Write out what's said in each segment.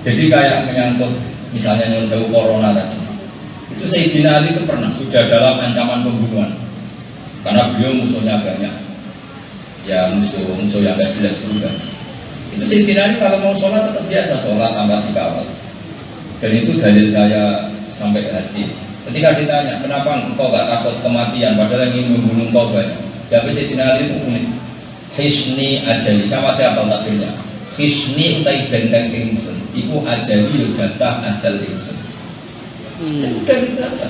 Jadi kayak menyangkut misalnya nyuwun sewu corona tadi, itu Sayyidina Ali itu pernah sudah dalam ancaman pembunuhan karena beliau musuhnya banyak, ya musuh yang gak jelas juga. Itu Sayyidina Ali kalau mau sholat tetap biasa sholat tanpa dikawal, dan itu dalil saya sampai ke hati. Ketika ditanya kenapa engkau gak takut kematian padahal yang ingin membunuh engkau banyak, jawab Sayyidina Ali itu unik. Hisni ajali, sama siapa takdirnya? Hisni utai benteng ingsun, iku ajali yo jatah ajal ingsun. Sudah gitu aja.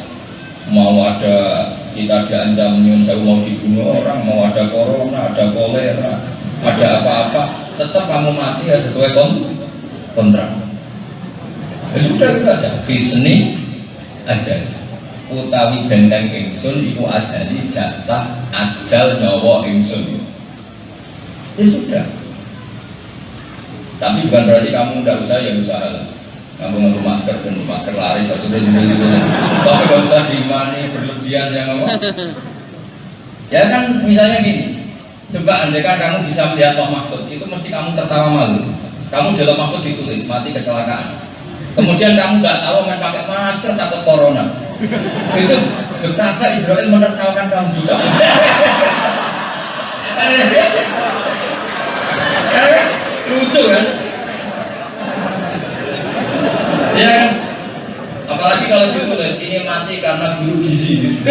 Mau ada kita diancam nyun sewu mau dibunuh orang, mau ada corona, ada kolera, ada apa-apa, tetap kamu mati ya sesuai kontrak. Ya sudah gitu aja. Hisni ajali, utawi benteng ingsun, iku ajali jatah ajal nyawa ingsun. Ya sudah. Tapi bukan berarti kamu tidak usah ya usaha lah. Kamu nganggo masker dan masker laris sudah juga gitu. Tapi tidak usah diimani berlebihan yang apa. Ya kan misalnya gini. Coba andai kan kamu bisa melihat Pak Mahfud, itu mesti kamu tertawa malu. Kamu dalam Mahfud ditulis mati kecelakaan. Kemudian kamu nggak tahu main pakai masker takut corona. Itu betapa Israel menertawakan kamu juga. Lucu kan? Ya, apalagi kalau ditulis ini mati karena bulu gizi gitu.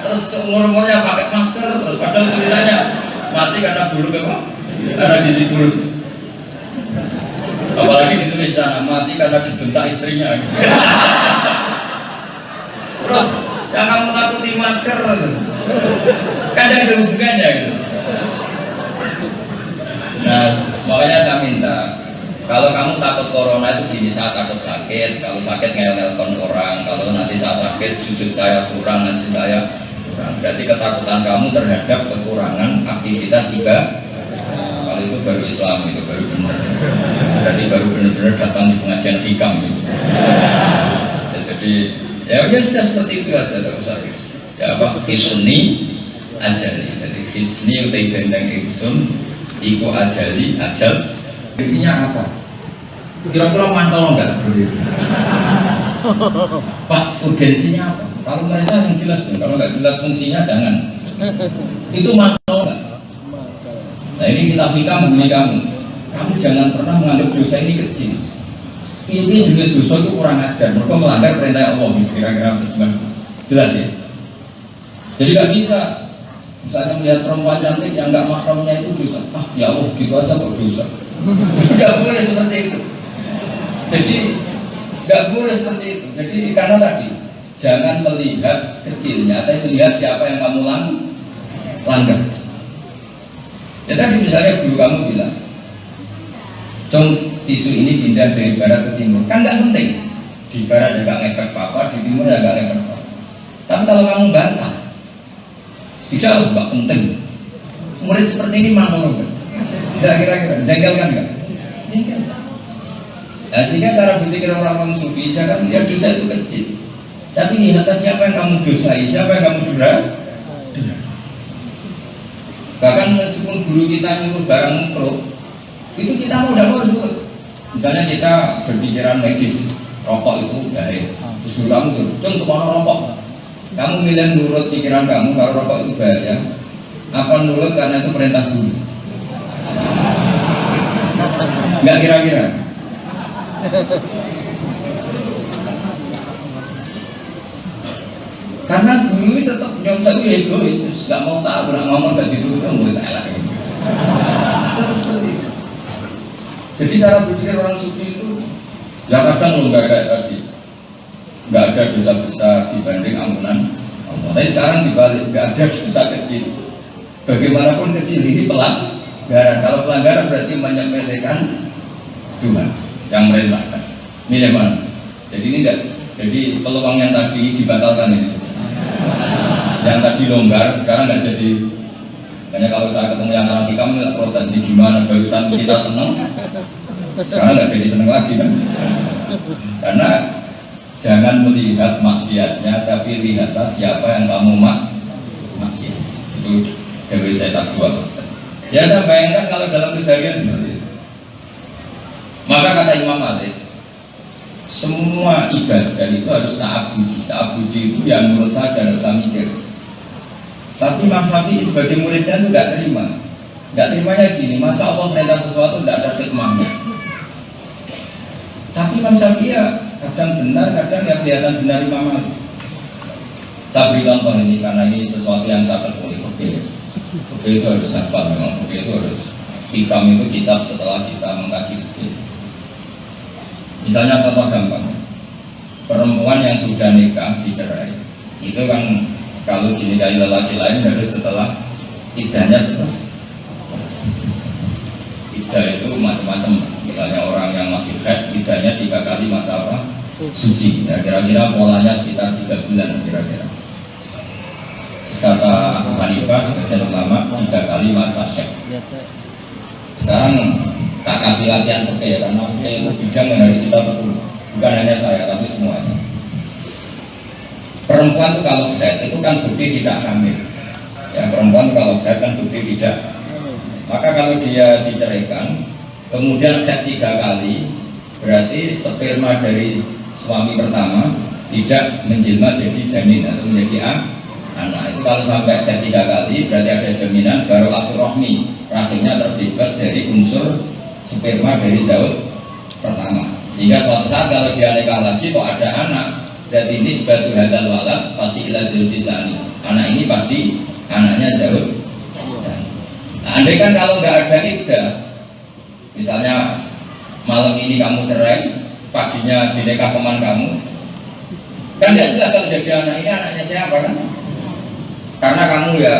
Terus umur-umurnya pakai masker, terus padahal tulisannya mati karena bulu apa? Karena gizi buruk. Apalagi ditulis sana mati karena dibentak istrinya gitu. Terus yang kamu takuti masker kan ada hubungannya gitu. Nah, makanya saya minta kalau kamu takut corona itu gini, saya takut sakit, kalau sakit ngel-ngelkon orang, kalau nanti saya sakit sujud saya kurang, ngaji saya kurang, berarti ketakutan kamu terhadap kekurangan aktivitas ibadah. Kalau itu baru Islam, itu baru benar, berarti baru benar-benar datang di pengajian fikam gitu. Ya, jadi ya sudah seperti itu aja, tidak usah ya apa, hisni ajali, jadi hisni utai benteng ingsun iku ajali ajal. Isinya apa? Kira-kira mantel enggak seperti itu? Pak, urgensinya apa? Kalau mereka yang jelas dong, kalau nggak jelas fungsinya jangan. Itu mantel enggak? Nah ini kita fikam bunyi kamu. Kamu jangan pernah menganggap dosa ini kecil. Ini juga dosa itu kurang ajar. Mereka melanggar perintah Allah. Kira-kira gimana? Jelas ya? Jadi nggak bisa. Misalnya melihat perempuan cantik yang nggak mahramnya itu dosa. Ah ya Allah gitu aja kok dosa. Nggak boleh seperti itu. Jadi nggak boleh seperti itu. Jadi karena tadi jangan melihat kecilnya, tapi melihat siapa yang kamu langgar. Ya tadi misalnya guru kamu bilang, "Cung, tisu ini pindah dari barat ke timur." Kan nggak penting. Di barat ya nggak ngefek apa, di timur ya nggak ngefek apa. Tapi kalau kamu bantah, tidak nggak penting. Murid seperti ini mana loh? Nggak kira-kira, jengkel kan nggak? Jengkel. Nah, sehingga cara berpikir orang-orang sufi jangan melihat dosa itu kecil, tapi lihatlah siapa yang kamu dosai, siapa yang kamu durhaka. Bahkan meskipun guru kita nyuruh barang mikro, itu kita mau tidak harus nurut. Misalnya kita berpikiran medis, rokok itu bahaya. Terus guru kamu tuh, "Cung, kemana rokok?" Kamu milih nurut pikiran kamu kalau rokok itu bahaya, apa nurut karena itu perintah guru? Enggak kira-kira? Karena guru itu tetap nyom satu egois, nggak mau tahu, nggak ngomong, nggak dituruti, murid elak. Jadi cara berpikir orang sufi itu, ya kadang lo nggak kayak tadi, nggak ada dosa besar dibanding ampunan Allah. Tapi sekarang dibalik, nggak ada dosa kecil. Bagaimanapun kecil ini pelanggaran. Kalau pelanggaran berarti menyepelekan Tuhan yang merintahkan. Milih mana? Jadi ini enggak. Jadi peluang yang tadi dibatalkan ini. Yang tadi longgar sekarang nggak jadi. Makanya kalau saya ketemu yang nanti kamu nggak protes ini gimana? Barusan kita seneng, sekarang nggak jadi seneng lagi kan? Karena jangan melihat maksiatnya, tapi lihatlah siapa yang kamu maksiat. Itu dari saya tak jual. Ya saya bayangkan kalau dalam keseharian seperti itu. Maka kata Imam Malik, semua ibadah itu harus ta'abudi. Ta'abudi itu yang menurut saya jangan usah mikir. Tapi Imam Syafi'i sebagai muridnya itu nggak terima. Nggak terimanya gini, masa Allah perintah sesuatu tidak ada hikmahnya. Tapi Imam Syafi'i ya kadang benar, kadang ya kelihatan benar Imam Malik. Saya beri contoh ini karena ini sesuatu yang saya tekuni. Fikih itu harus hafal, memang fikih itu harus. Hikam itu kitab setelah kita mengkaji fikih. Misalnya contoh gampang, perempuan yang sudah nikah dicerai, itu kan kalau dinikahi lelaki lain harus setelah iddahnya selesai. Iddah itu macam-macam. Misalnya orang yang masih haid, iddahnya 3 kali masa apa? Suci. Ya, kira-kira polanya sekitar 3 bulan kira-kira. Kata Abu Hanifah sebagian ulama 3 kali masa haid. Sekarang tak kasih latihan fikih karena fikih itu bidang yang harus kita tekuni. Bukan hanya saya tapi semuanya. Perempuan itu kalau haid itu kan bukti tidak hamil. Ya, perempuan kalau haid kan bukti tidak. Maka kalau dia diceraikan, kemudian haid 3 kali, berarti sperma dari suami pertama tidak menjelma jadi janin atau menjadi anak. Itu kalau sampai haid 3 kali, berarti ada jaminan baru rahmi, rahimnya terbebas dari unsur sperma dari zaud pertama. Sehingga suatu saat kalau dia nikah lagi kok ada anak, berarti ini sebagai hadal walad pasti ila zaujisani. Anak ini pasti anaknya zaud. Nah, andai kan kalau nggak ada iddah, misalnya malam ini kamu cerai, paginya dinikah teman kamu, kan nggak jelas kalau jadi anak ini anaknya siapa kan? Karena kamu ya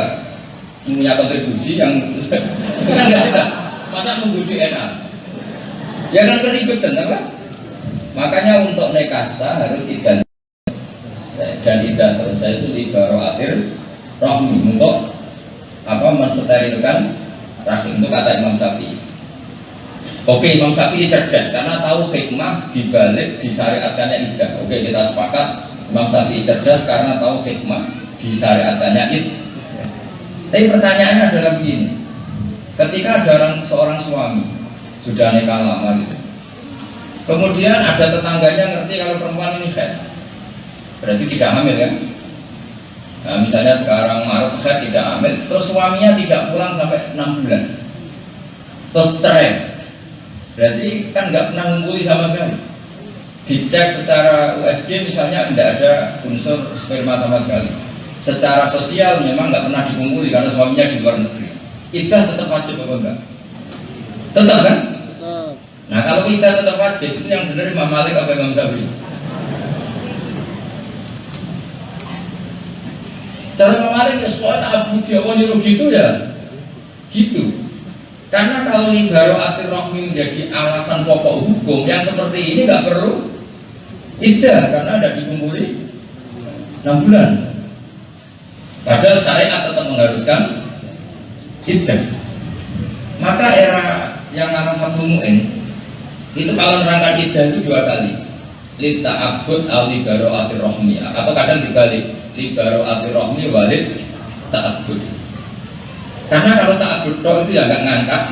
punya kontribusi yang itu kan nggak jelas. Masa nunggu DNA? Ya kan keributan, apa? Makanya untuk nekasa harus iddah dan iddah selesai itu ibaroatir rahmi untuk apa mensterilkan rahim, itu kata Imam Syafi'i. Oke, Imam Syafi'i cerdas karena tahu hikmah dibalik disyariatkannya iddah. Oke, kita sepakat Imam Syafi'i cerdas karena tahu hikmah disyariatkannya iddah. Tapi pertanyaannya adalah begini, ketika ada seorang suami sudah nikah lama gitu, kemudian ada tetangganya ngerti kalau perempuan ini haid, berarti tidak hamil kan? Nah, misalnya sekarang Maret haid tidak hamil, terus suaminya tidak pulang sampai 6 bulan, terus cerai, berarti kan nggak pernah ngumpuli sama sekali. Dicek secara USG misalnya tidak ada unsur sperma sama sekali. Secara sosial memang nggak pernah dikumpuli karena suaminya di luar negeri. Iddah tetap wajib apa enggak? Tetap kan? Tetap. Nah kalau iddah tetap wajib, itu yang benar Imam Malik apa Imam Syafi'i? Cara Imam Malik ya sekolah tak abudi, apa nyuruh gitu ya? Gitu. Karena kalau ibaroatir rahmi menjadi alasan pokok hukum yang seperti ini nggak perlu iddah karena ada dikumpuli 6 bulan. Padahal syariat tetap mengharuskan iddah. Maka era yang namanya Fathul Mu'in itu kalau nerangkan iddah itu 2 kali. Lita abud al ibaroatir rahmi, atau kadang dibalik ibaroatir rahmi walid ta'abud. Karena kalau ta'abud tok itu ya nggak ngangkat.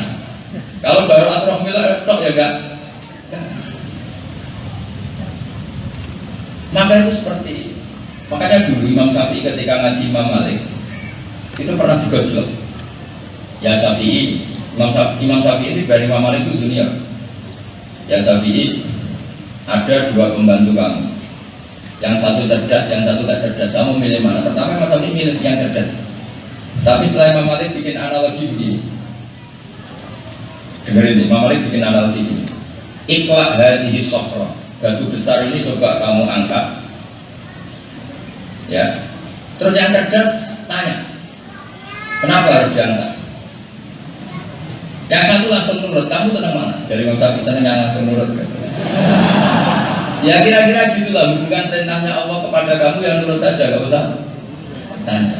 Kalau baroatir rahmi tok ya nggak. Maka itu seperti itu. Makanya dulu Imam Syafi'i ketika ngaji Imam Malik itu pernah digojlok. Ya Syafi'i, Imam Syafi'i ini dari Imam Malik itu junior. Ya Syafi'i, ada 2 pembantu kamu, yang satu cerdas, yang satu tak cerdas. Kamu milih mana? Pertama Imam Syafi'i milih yang cerdas. Tapi setelah Imam Malik bikin analogi begini. Dengerin, Imam Malik bikin analogi begini. Iqla hadhihi sokhra, batu besar ini coba kamu angkat. Ya, terus yang cerdas tanya, kenapa harus diangkat? Yang satu langsung nurut, kamu senang mana? Jadi Imam Syafi'i senang yang langsung nurut. Ya kira-kira gitulah hubungan perintahnya Allah kepada kamu yang nurut saja, gak usah tanya.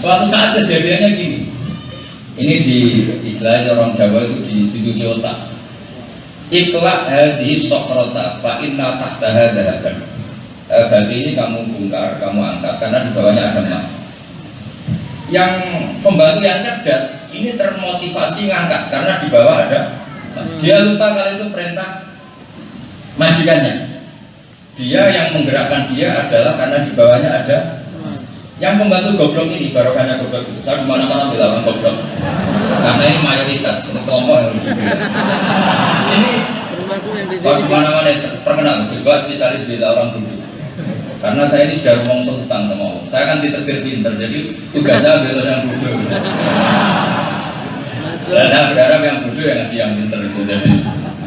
Suatu saat kejadiannya gini, ini di istilahnya orang Jawa itu dicuci otak. Iqla hadhihi sokhrota fa inna tahtaha dhahaban. Batu ini kamu bongkar, kamu angkat karena di bawahnya ada emas. Yang pembantu yang cerdas ini termotivasi ngangkat karena di bawah ada Dia lupa kalau itu perintah majikannya. Dia yang menggerakkan dia adalah karena di bawahnya ada yang pembantu goblok ini, barokahnya goblok itu. Saya dimana-mana bilang orang goblok karena ini mayoritas, ini kelompok yang harus dibeli. Ini kalau dimana-mana terkenal, juga spesialis bila orang duduk. Karena saya ini sudah ngomong sultan sama Allah. Saya kan ditetir pinter, jadi tugas saya bela yang bodoh. Dan saya berharap yang bodoh yang ngaji yang pinter itu, jadi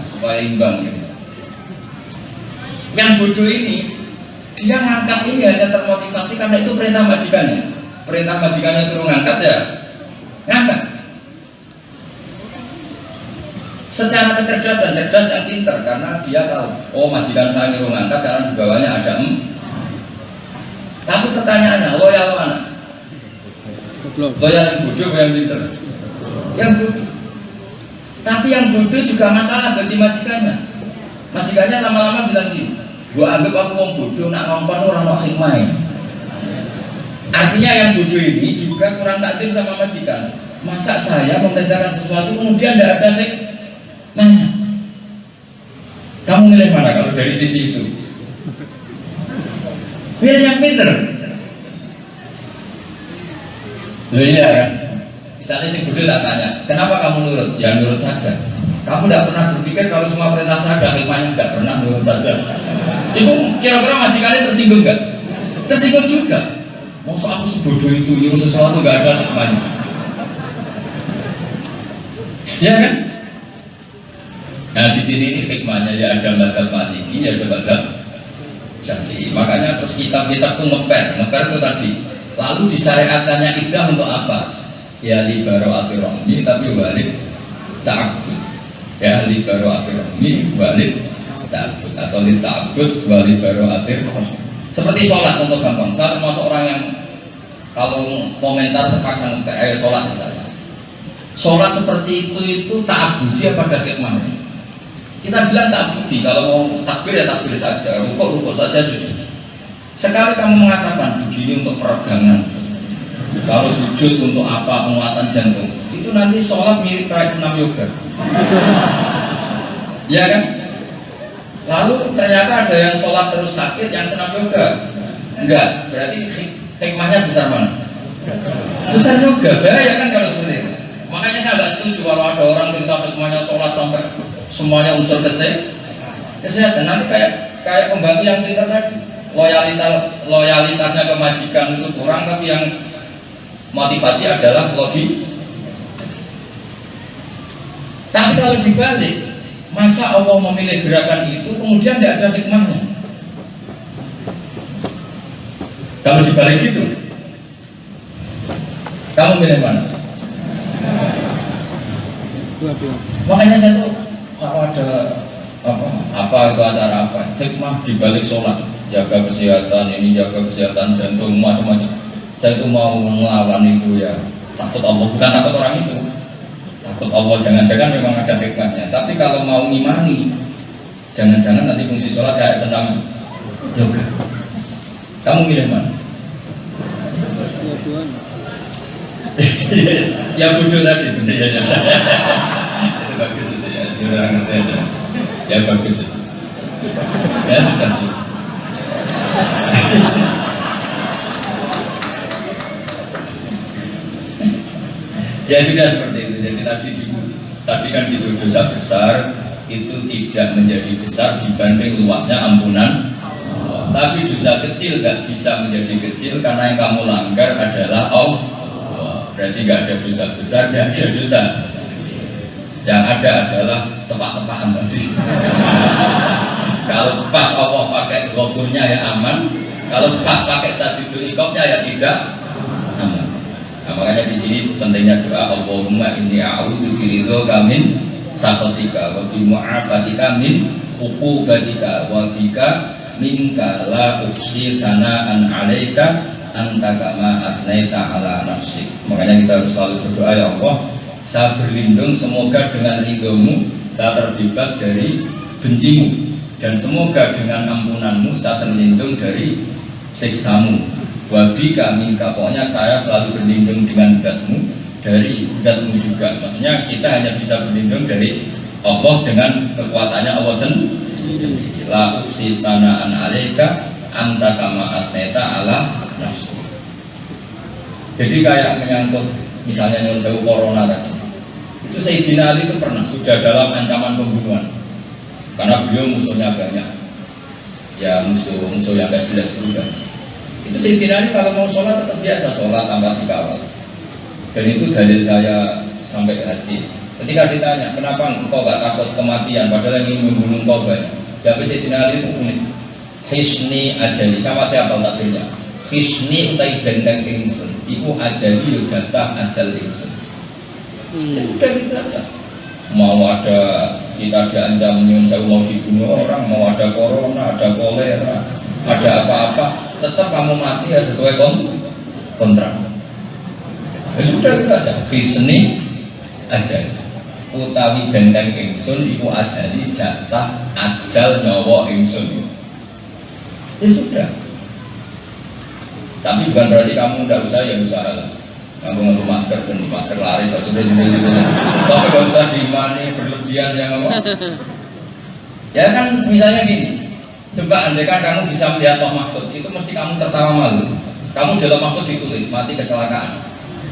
supaya imbang. Gitu. Yang bodoh ini dia ngangkat ini hanya termotivasi karena itu perintah majikannya. Perintah majikannya suruh ngangkat ya ngangkat. Secara kecerdasan, cerdas yang pinter karena dia tahu, oh majikan saya nyuruh ngangkat karena di bawahnya ada Tapi pertanyaannya, loyal mana? Loyal yang bodoh yang pinter? Yang bodoh. Tapi yang bodoh juga masalah bagi majikannya. Majikannya lama-lama bilang gini, gua anggap aku orang bodoh, nak ngomong orang mau hikmah. Artinya yang bodoh ini juga kurang takdir sama majikan. Masa saya memerintahkan sesuatu kemudian tidak ada hikmahnya? Kamu milih mana kalau dari sisi itu? Biar yang pinter. Loh iya kan? Misalnya si bodoh tak tanya, kenapa kamu nurut? Ya nurut saja. Kamu tidak pernah berpikir kalau semua perintah saya ada hikmahnya, tidak pernah nurut saja. Itu kira-kira majikannya tersinggung nggak? Tersinggung juga. Masa aku sebodoh itu nyuruh sesuatu nggak ada hikmahnya? Ya kan? Nah di sini ini hikmahnya ya ada mazhab Maliki, ya ada mazhab Syafi'i. Makanya terus kitab-kitab itu ngeper itu tadi. Lalu disyariatkannya iddah untuk apa? Ya li baro'ati rohmi tapi walid ta'abud. Ya li baro'ati rohmi walid ta'abud atau li ta'abud walid baro'ati rohmi. Seperti sholat untuk gampang. Saya termasuk orang yang kalau komentar terpaksa ngeper sholat misalnya. Sholat seperti itu ta'abudi pada hikmahnya. Kita bilang ta'abudi, kalau mau takbir ya takbir saja, rukuk saja sujud. Sekali kamu mengatakan begini untuk peregangan, kalau sujud untuk apa, penguatan jantung, itu nanti sholat mirip kayak senam yoga. Ya kan? Lalu ternyata ada yang sholat terus sakit, yang senam yoga. Enggak, berarti hikmahnya besar mana? Besar juga, bahaya kan kalau seperti itu. Makanya saya nggak setuju kalau ada orang cerita hikmahnya sholat sampai semuanya unsur kesehatan. Nanti kayak pembantu yang pintar tadi, loyalitasnya ke majikan itu kurang, tapi yang motivasi adalah logik. Tapi kalau dibalik, masa Allah memilih gerakan itu kemudian tidak ada hikmahnya? Kalau dibalik gitu, kamu milih mana? Makanya saya tuh kalau ada apa itu acara apa hikmah dibalik sholat, jaga kesehatan ini, jaga kesehatan jantung macam-macam. Saya itu mau melawan itu ya takut Allah, bukan takut orang itu, takut Allah. Jangan-jangan memang ada hikmahnya. Tapi kalau mau ngimani, jangan-jangan nanti fungsi sholat kayak senam yoga. Kamu milih mana? Ya bodoh tadi bener ya. Itu bagus itu ya, sudah ngerti aja. Ya bagus itu. Ya sudah sih. Ya sudah seperti itu. Jadi tadi kan gitu, dosa besar itu tidak menjadi besar dibanding luasnya ampunan. Tapi dosa kecil nggak bisa menjadi kecil karena yang kamu langgar adalah Allah. Berarti nggak ada dosa besar, nggak ada dosa. Yang ada adalah tepak-tepakan tadi. Kalau pas Allah pakai ghafurnya ya aman, kalau pas pakai sadidul iqabnya ya tidak aman. Nah, makanya di sini pentingnya doa Allahumma inni a'udzu biridhoka min sakhatika wa bi mu'afatika min uqubatika wa bika minka la uhsi sana'an 'alaika anta kama asnaita ala nafsik. Makanya kita harus selalu berdoa, ya Allah, saya berlindung semoga dengan ridhomu saya terbebas dari bencimu, dan semoga dengan ampunanmu saya terlindung dari siksamu. Wabika minka, pokoknya saya selalu berlindung dengan zatmu, dari zatmu juga. Maksudnya kita hanya bisa berlindung dari Allah dengan kekuatannya Allah sendiri. La uksi sanaan alaika anta kama asneta ala nafsi. Jadi kayak menyangkut misalnya nyuruh sewu corona tadi, itu Sayyidina Ali itu pernah sudah dalam ancaman pembunuhan karena beliau musuhnya banyak, ya musuh yang gak jelas juga. Itu Sayyidina Ali kalau mau sholat tetap biasa sholat tanpa dikawal, dan itu dalil saya sampai ke hati. Ketika ditanya kenapa engkau gak takut kematian padahal yang ingin membunuh engkau banyak, jawab Sayyidina Ali itu unik. Hisni ajali, sama siapa takdirnya? Hisni utai benteng ingsun, iku ajali yo jatah ajal ingsun. Ya sudah gitu aja. Mau ada kita diancam nyun saya mau dibunuh orang, mau ada corona, ada kolera, ada apa-apa, tetap kamu mati ya sesuai kontrak. Ya sudah gitu aja. Hisni ajali, utawi benteng ingsun, iku ajali jatah ajal nyawa ingsun. Ya sudah. Tapi bukan berarti kamu tidak usah ya usaha lah. Kamu ngadu masker dan masker laris sudah juga. Tapi tidak usah dimani berlebihan yang apa. Ya kan misalnya gini. Coba andaikan kamu bisa melihat Pak Mahfud, itu mesti kamu tertawa malu. Kamu dalam Mahfud ditulis mati kecelakaan.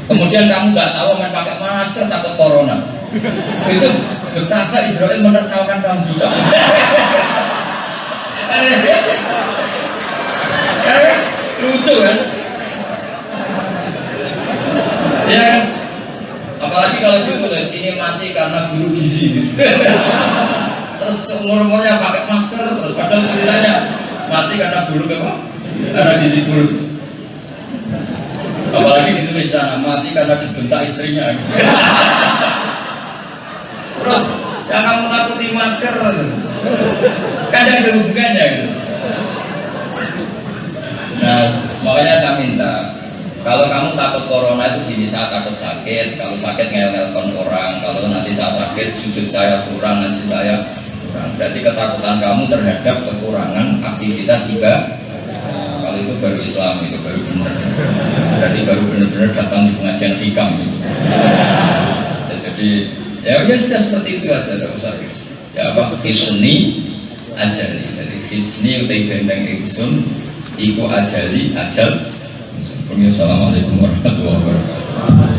Kemudian kamu nggak tahu main pakai masker takut corona. Itu betapa Israel menertawakan kamu juga. Lucu kan? Ya kan? Apalagi kalau ditulis ini mati karena guru gizi gitu. Terus umur-umurnya pakai masker, terus padahal tulisannya mati karena guru apa? Karena gizi buruk. Apalagi ditulis sana mati karena dibentak istrinya. Terus yang kamu takuti masker kan ada hubungannya gitu. Nah, makanya saya minta kalau kamu takut corona itu gini, saya takut sakit, kalau sakit ngel-ngelkan orang, kalau nanti saya sakit sujud saya kurang, nanti saya kurang, berarti ketakutan kamu terhadap kekurangan aktivitas ibadah. Kalau itu baru Islam, itu baru benar, berarti baru benar-benar datang di pengajian hikam gitu. Jadi ya sudah seperti itu aja, tidak usah ya apa, hisni ajali, jadi hisni utai benteng ingsun iku ajali ajal. Assalamualaikum warahmatullahi wabarakatuh.